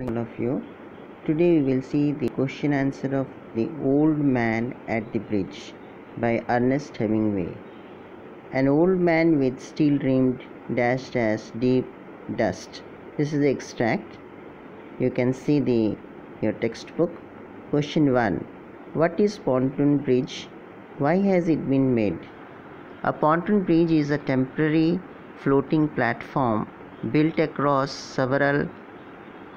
All of you. Today we will see the question answer of The Old Man at the Bridge by Ernest Hemingway. An old man with steel rimmed dash dash deep dust. This is the extract. You can see your textbook. Question 1. What is pontoon bridge? Why has it been made? A pontoon bridge is a temporary floating platform built across several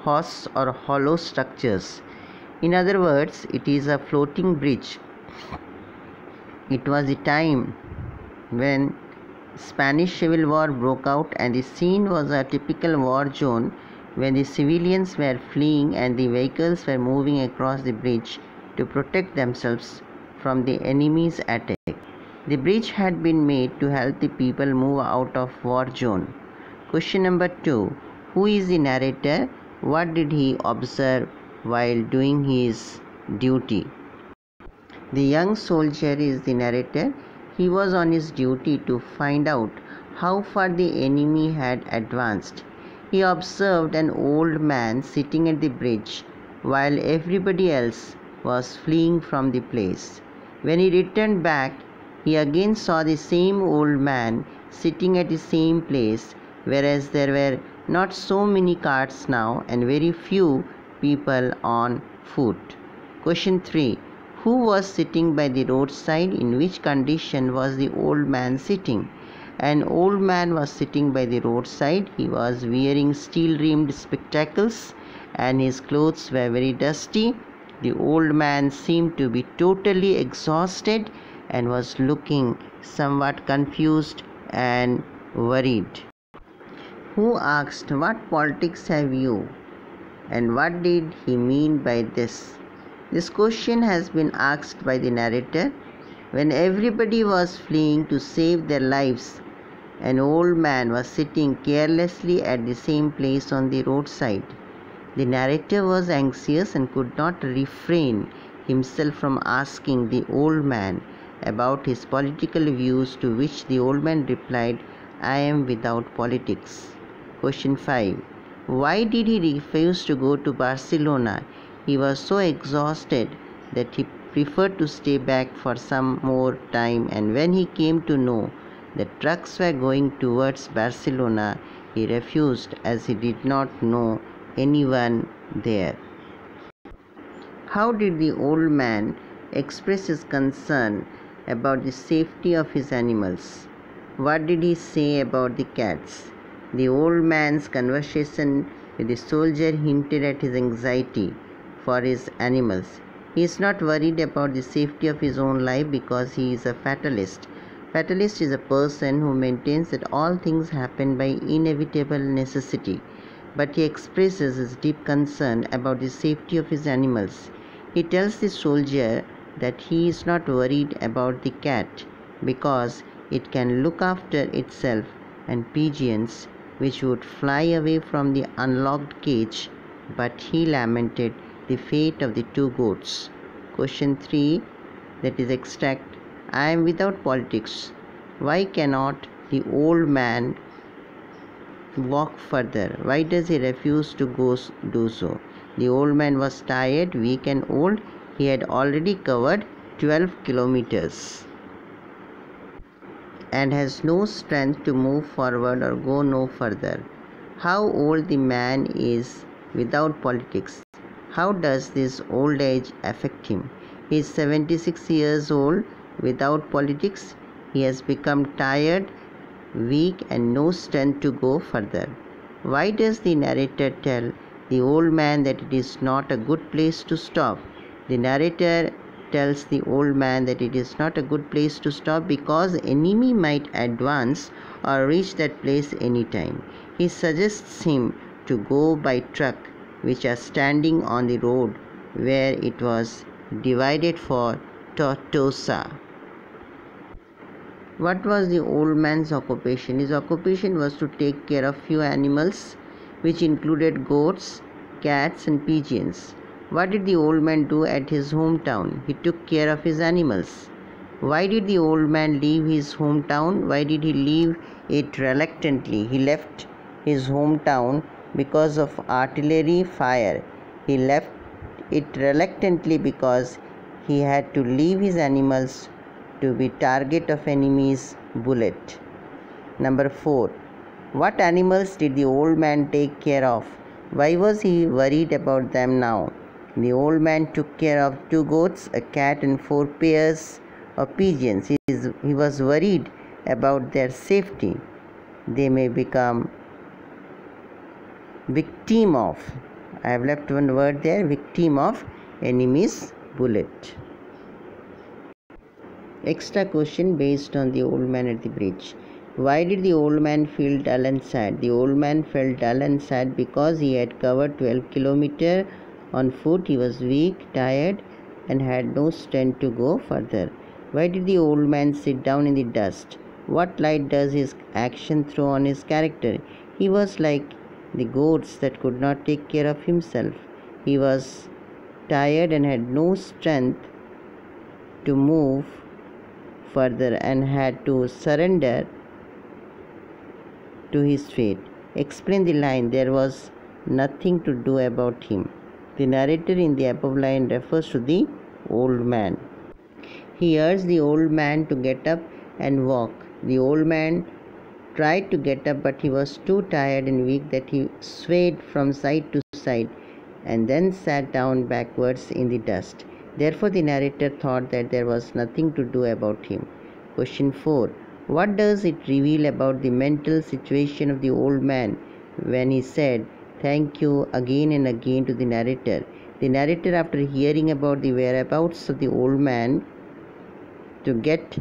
horse or hollow structures. In other words, it is a floating bridge. It was the time when Spanish Civil War broke out, and the scene was a typical war zone when the civilians were fleeing and the vehicles were moving across the bridge to protect themselves from the enemy's attack. The bridge had been made to help the people move out of war zone. Question number 2. Who is the narrator? What did he observe while doing his duty? The young soldier is the narrator. He was on his duty to find out how far the enemy had advanced. He observed an old man sitting at the bridge while everybody else was fleeing from the place. When he returned back, he again saw the same old man sitting at the same place, whereas there were not so many carts now and very few people on foot. Question 3. Who was sitting by the roadside? In which condition was the old man sitting? An old man was sitting by the roadside. He was wearing steel-rimmed spectacles and his clothes were very dusty. The old man seemed to be totally exhausted and was looking somewhat confused and worried. Who asked, "What politics have you?" and what did he mean by this? This question has been asked by the narrator. When everybody was fleeing to save their lives, an old man was sitting carelessly at the same place on the roadside. The narrator was anxious and could not refrain himself from asking the old man about his political views, to which the old man replied, "I am without politics." Question 5. Why did he refuse to go to Barcelona? He was so exhausted that he preferred to stay back for some more time, and when he came to know that trucks were going towards Barcelona, he refused as he did not know anyone there. How did the old man express his concern about the safety of his animals? What did he say about the cats? The old man's conversation with the soldier hinted at his anxiety for his animals. He is not worried about the safety of his own life because he is a fatalist. Fatalist is a person who maintains that all things happen by inevitable necessity, but he expresses his deep concern about the safety of his animals. He tells the soldier that he is not worried about the cat because it can look after itself, and pigeons which would fly away from the unlocked cage, but he lamented the fate of the 2 goats. Question 3, that is extract. I am without politics. Why cannot the old man walk further? Why does he refuse to do so? The old man was tired, weak and old. He had already covered 12 kilometers and has no strength to move forward or go no further. How old the man is without politics? How does this old age affect him? He is 76 years old without politics. He has become tired, weak and no strength to go further. Why does the narrator tell the old man that it is not a good place to stop? The narrator tells the old man that it is not a good place to stop because enemy might advance or reach that place anytime. He suggests him to go by truck which are standing on the road where it was divided for Tortosa. What was the old man's occupation? His occupation was to take care of few animals, which included goats, cats and pigeons. What did the old man do at his hometown? He took care of his animals. Why did the old man leave his hometown? Why did he leave it reluctantly? He left his hometown because of artillery fire. He left it reluctantly because he had to leave his animals to be target of enemy's bullet. Number 4. What animals did the old man take care of? Why was he worried about them now? The old man took care of 2 goats, a cat, and 4 pairs of pigeons. He was worried about their safety. They may become victim of, I have left one word there, victim of enemy's bullet. Extra question based on the old man at the bridge. Why did the old man feel dull and sad? The old man felt dull and sad because he had covered 12 kilometers on foot. He was weak, tired, and had no strength to go further. Why did the old man sit down in the dust? What light does his action throw on his character? He was like the goats that could not take care of himself. He was tired and had no strength to move further and had to surrender to his fate. Explain the line, there was nothing to do about him. The narrator in the above line refers to the old man. He urged the old man to get up and walk. The old man tried to get up, but he was too tired and weak that he swayed from side to side and then sat down backwards in the dust. Therefore, the narrator thought that there was nothing to do about him. Question 4. What does it reveal about the mental situation of the old man when he said thank you again and again to the narrator? The narrator, after hearing about the whereabouts of the old man, to get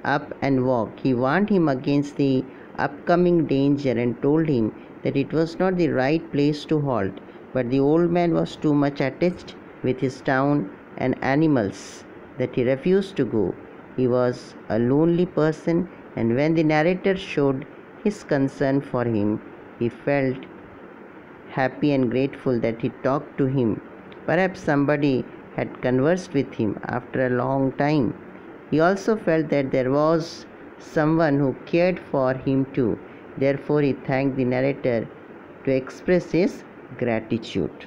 up and walk, he warned him against the upcoming danger and told him that it was not the right place to halt. But the old man was too much attached with his town and animals that he refused to go. He was a lonely person, and when the narrator showed his concern for him, he felt happy and grateful that he talked to him. Perhaps somebody had conversed with him after a long time. He also felt that there was someone who cared for him too. Therefore, he thanked the narrator to express his gratitude.